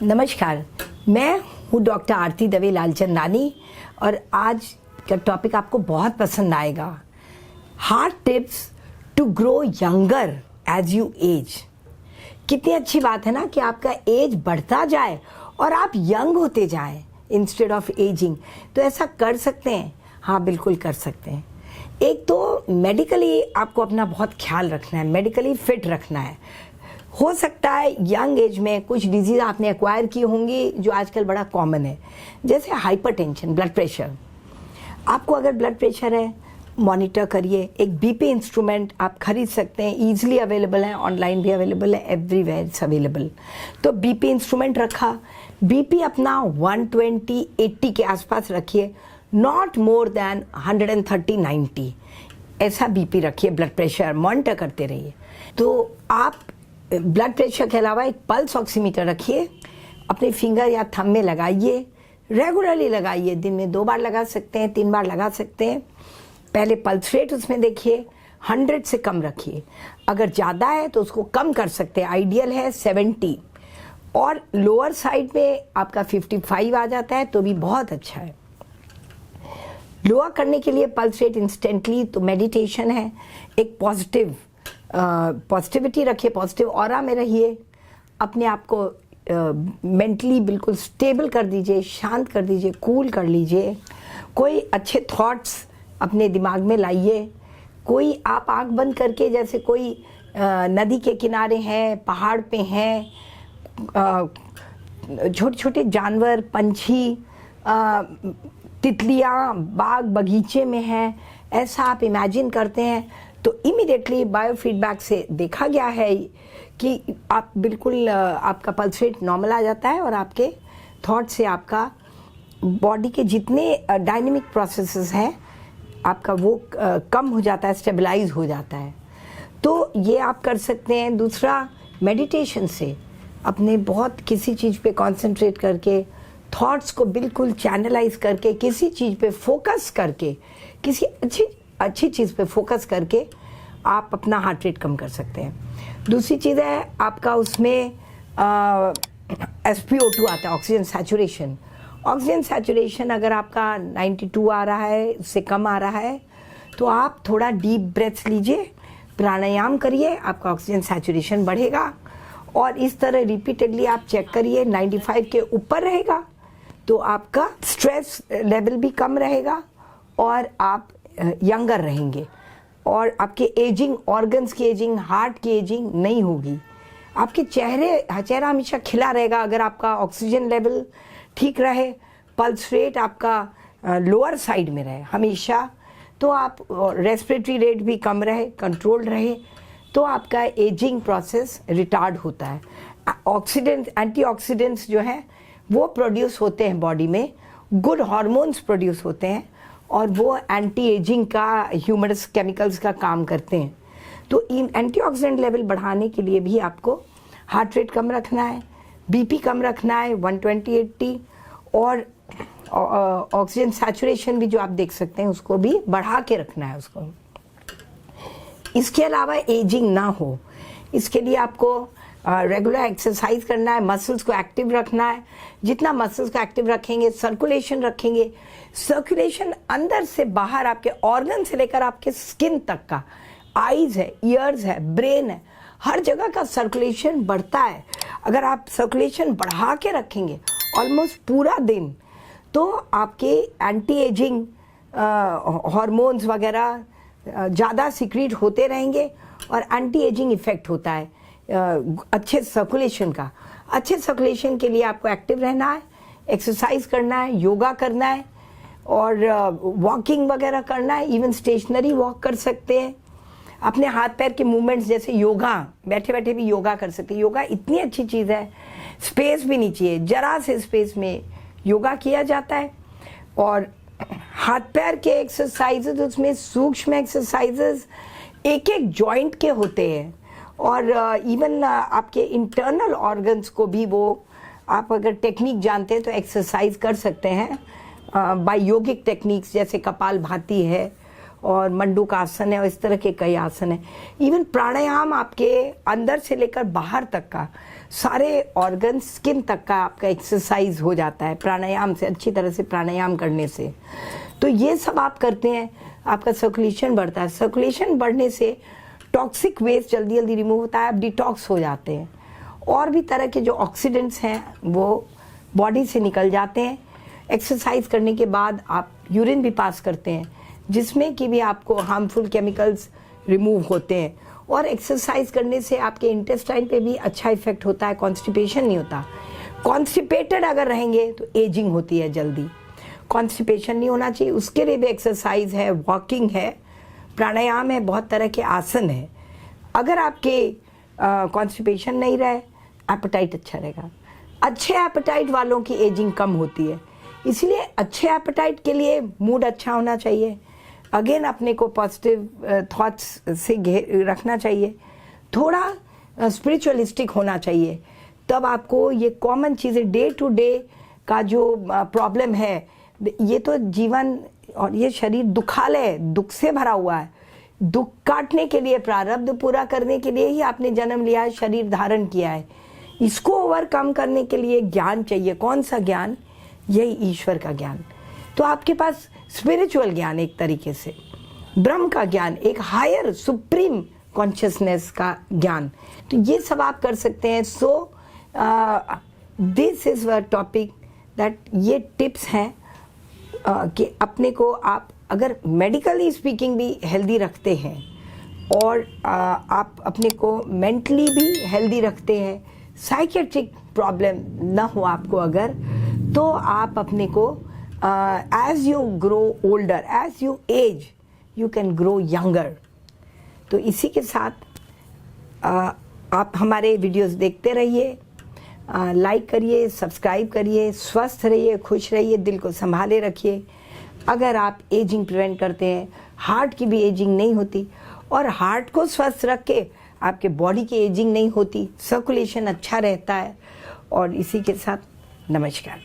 नमस्कार, मैं हूँ डॉक्टर आरती दवे लालचंदानी और आज का टॉपिक आपको बहुत पसंद आएगा। Heart tips to grow younger as you age. कितनी अच्छी बात है ना कि आपका एज बढ़ता जाए और आप यंग होते जाएं इंस्टेड ऑफ एजिंग। तो ऐसा कर सकते हैं? हाँ, बिल्कुल कर सकते हैं। एक तो मेडिकली आपको अपना बहुत ख्याल रखना है, मेडिकली फिट रखना है। हो सकता है यंग एज में कुछ डिजीज आपने एक्वायर की होंगी जो आजकल बड़ा कॉमन है, जैसे हाइपरटेंशन, ब्लड प्रेशर। आपको अगर ब्लड प्रेशर है, मॉनिटर करिए। एक बीपी इंस्ट्रूमेंट आप खरीद सकते हैं, इजीली अवेलेबल है, ऑनलाइन भी अवेलेबल है, एवरीवेयर इट्स अवेलेबल। तो बीपी इंस्ट्रूमेंट रखा, बीपी अपना 120-80 के आसपास रखिए, नॉट मोर देन 130-90 ऐसा बीपी रखिए। ब्लड प्रेशर मॉनिटर करते रहिए। तो आप ब्लड प्रेशर के अलावा एक पल्स ऑक्सीमीटर रखिए, अपने फिंगर या थंब में लगाइए, रेगुलरली लगाइए। दिन में 2 बार लगा सकते हैं, 3 बार लगा सकते हैं। पहले पल्स रेट उसमें देखिए, 100 से कम रखिए। अगर ज़्यादा है तो उसको कम कर सकते हैं, आइडियल है 70, और लोअर साइड में आपका 55 आ जाता है तो भी बहुत अच्छा है। लोअर करने के लिए पल्स रेट इंस्टेंटली तो मेडिटेशन है। एक पॉजिटिविटी रखिए, पॉजिटिव ऑरा में रहिए, अपने आप को मेंटली बिल्कुल स्टेबल कर दीजिए, शांत कर दीजिए, कूल कर लीजिए। कोई अच्छे थॉट्स अपने दिमाग में लाइए। कोई आप आंख बंद करके, जैसे कोई नदी के किनारे हैं, पहाड़ पे हैं, छोटे छोटे जानवर, पंछी, तितलियाँ बाग बगीचे में हैं, ऐसा आप इमेजिन करते हैं तो इमीडिएटली बायोफीडबैक से देखा गया है कि आप बिल्कुल आपका पल्स रेट नॉर्मल आ जाता है और आपके थॉट से आपका बॉडी के जितने डायनेमिक प्रोसेसेस हैं आपका वो कम हो जाता है, स्टेबलाइज हो जाता है। तो ये आप कर सकते हैं। दूसरा, मेडिटेशन से अपने बहुत किसी चीज़ पे कंसंट्रेट करके, थॉट्स को बिल्कुल चैनलाइज करके, किसी चीज़ पे फोकस करके, किसी अच्छी चीज़ पे फोकस करके आप अपना हार्ट रेट कम कर सकते हैं। दूसरी चीज़ है आपका उसमें SpO2 आता है, ऑक्सीजन सैचुरेशन। ऑक्सीजन सैचुरेशन अगर आपका 92 आ रहा है, उससे कम आ रहा है, तो आप थोड़ा डीप ब्रेथ्स लीजिए, प्राणायाम करिए, आपका ऑक्सीजन सैचुरेशन बढ़ेगा। और इस तरह रिपीटेडली आप चेक करिए, 95 के ऊपर रहेगा तो आपका स्ट्रेस लेवल भी कम रहेगा और आप यंगर रहेंगे और आपके एजिंग, ऑर्गन्स की एजिंग, हार्ट की एजिंग नहीं होगी। आपके चेहरा हमेशा खिला रहेगा अगर आपका ऑक्सीजन लेवल ठीक रहे, पल्स रेट आपका लोअर साइड में रहे हमेशा, तो आप रेस्पिरेटरी रेट भी कम रहे, कंट्रोल्ड रहे, तो आपका एजिंग प्रोसेस रिटार्ड होता है। एंटीऑक्सीडेंट्स जो हैं वो प्रोड्यूस होते हैं बॉडी में, गुड हार्मोन्स प्रोड्यूस होते हैं और वो एंटी एजिंग का, ह्यूमरस केमिकल्स का काम करते हैं। तो इन एंटीऑक्सीडेंट लेवल बढ़ाने के लिए भी आपको हार्ट रेट कम रखना है, बीपी कम रखना है 120-80, और ऑक्सीजन सैचुरेशन भी जो आप देख सकते हैं उसको भी बढ़ा के रखना है उसको। इसके अलावा एजिंग ना हो, इसके लिए आपको रेगुलर एक्सरसाइज करना है, मसल्स को एक्टिव रखना है। जितना मसल्स को एक्टिव रखेंगे, सर्कुलेशन रखेंगे, सर्कुलेशन अंदर से बाहर आपके ऑर्गन से लेकर आपके स्किन तक का, आईज है, ईयर्स है, ब्रेन है, हर जगह का सर्कुलेशन बढ़ता है। अगर आप सर्कुलेशन बढ़ा के रखेंगे ऑलमोस्ट पूरा दिन, तो आपके एंटी एजिंग हार्मोन्स वगैरह ज़्यादा सिक्रीट होते रहेंगे और एंटी एजिंग इफेक्ट होता है अच्छे सर्कुलेशन का। अच्छे सर्कुलेशन के लिए आपको एक्टिव रहना है, एक्सरसाइज करना है, योगा करना है और वॉकिंग वगैरह करना है। इवन स्टेशनरी वॉक कर सकते हैं। अपने हाथ पैर के मूवमेंट्स जैसे योगा, बैठे बैठे भी योगा कर सकते हैं। योगा इतनी अच्छी चीज़ है, स्पेस भी नहीं चाहिए, जरा से स्पेस में योगा किया जाता है। और हाथ पैर के एक्सरसाइजेज, उसमें सूक्ष्म एक्सरसाइजेज एक एक जॉइंट के होते हैं और इवन आपके इंटरनल ऑर्गन्स को भी वो आप अगर टेक्निक जानते हैं तो एक्सरसाइज कर सकते हैं बाय योगिक टेक्निक्स, जैसे कपालभाति है और मंडूक आसन है और इस तरह के कई आसन है। इवन प्राणायाम आपके अंदर से लेकर बाहर तक का सारे ऑर्गन, स्किन तक का आपका एक्सरसाइज हो जाता है प्राणायाम से, अच्छी तरह से प्राणायाम करने से। तो ये सब आप करते हैं, आपका सर्कुलेशन बढ़ता है। सर्कुलेशन बढ़ने से टॉक्सिक वेस्ट जल्दी जल्दी रिमूव होता है, आप डिटॉक्स हो जाते हैं, और भी तरह के जो ऑक्सीडेंट्स हैं वो बॉडी से निकल जाते हैं। एक्सरसाइज करने के बाद आप यूरिन भी पास करते हैं जिसमें कि भी आपको हार्मफुल केमिकल्स रिमूव होते हैं, और एक्सरसाइज करने से आपके इंटेस्टाइन पे भी अच्छा इफेक्ट होता है, कॉन्स्टिपेशन नहीं होता। कॉन्स्टिपेटेड अगर रहेंगे तो एजिंग होती है जल्दी, कॉन्स्टिपेशन नहीं होना चाहिए। उसके लिए भी एक्सरसाइज है, वॉकिंग है, प्राणायाम है, बहुत तरह के आसन है। अगर आपके कॉन्स्टिपेशन नहीं रहे, एपेटाइट अच्छा रहेगा। अच्छे एपेटाइट वालों की एजिंग कम होती है, इसलिए अच्छे एपेटाइट के लिए मूड अच्छा होना चाहिए। अगेन अपने को पॉजिटिव थॉट्स से रखना चाहिए, थोड़ा स्पिरिचुअलिस्टिक होना चाहिए, तब आपको ये कॉमन चीज़ें डे टू डे का जो प्रॉब्लम है, ये तो जीवन और ये शरीर दुखालय, दुख से भरा हुआ है। दुख काटने के लिए, प्रारब्ध पूरा करने के लिए ही आपने जन्म लिया है, शरीर धारण किया है। इसको ओवरकम करने के लिए ज्ञान चाहिए। कौन सा ज्ञान? यही ईश्वर का ज्ञान। तो आपके पास स्पिरिचुअल ज्ञान, एक तरीके से ब्रह्म का ज्ञान, एक हायर सुप्रीम कॉन्शियसनेस का ज्ञान, तो ये सब आप कर सकते हैं। So this is a topic that ये टिप्स हैं कि अपने को आप अगर मेडिकली स्पीकिंग भी हेल्दी रखते हैं और आप अपने को मेंटली भी हेल्दी रखते हैं, साइकेट्रिक प्रॉब्लम ना हो आपको अगर, तो आप अपने को as you grow older, as you age, you can grow younger. तो इसी के साथ आप हमारे वीडियोस देखते रहिए, लाइक करिए, सब्सक्राइब करिए, स्वस्थ रहिए, खुश रहिए, दिल को संभाले रखिए। अगर आप एजिंग प्रिवेंट करते हैं, हार्ट की भी एजिंग नहीं होती, और हार्ट को स्वस्थ रख के आपके बॉडी की एजिंग नहीं होती, सर्कुलेशन अच्छा रहता है। और इसी के साथ नमस्कार।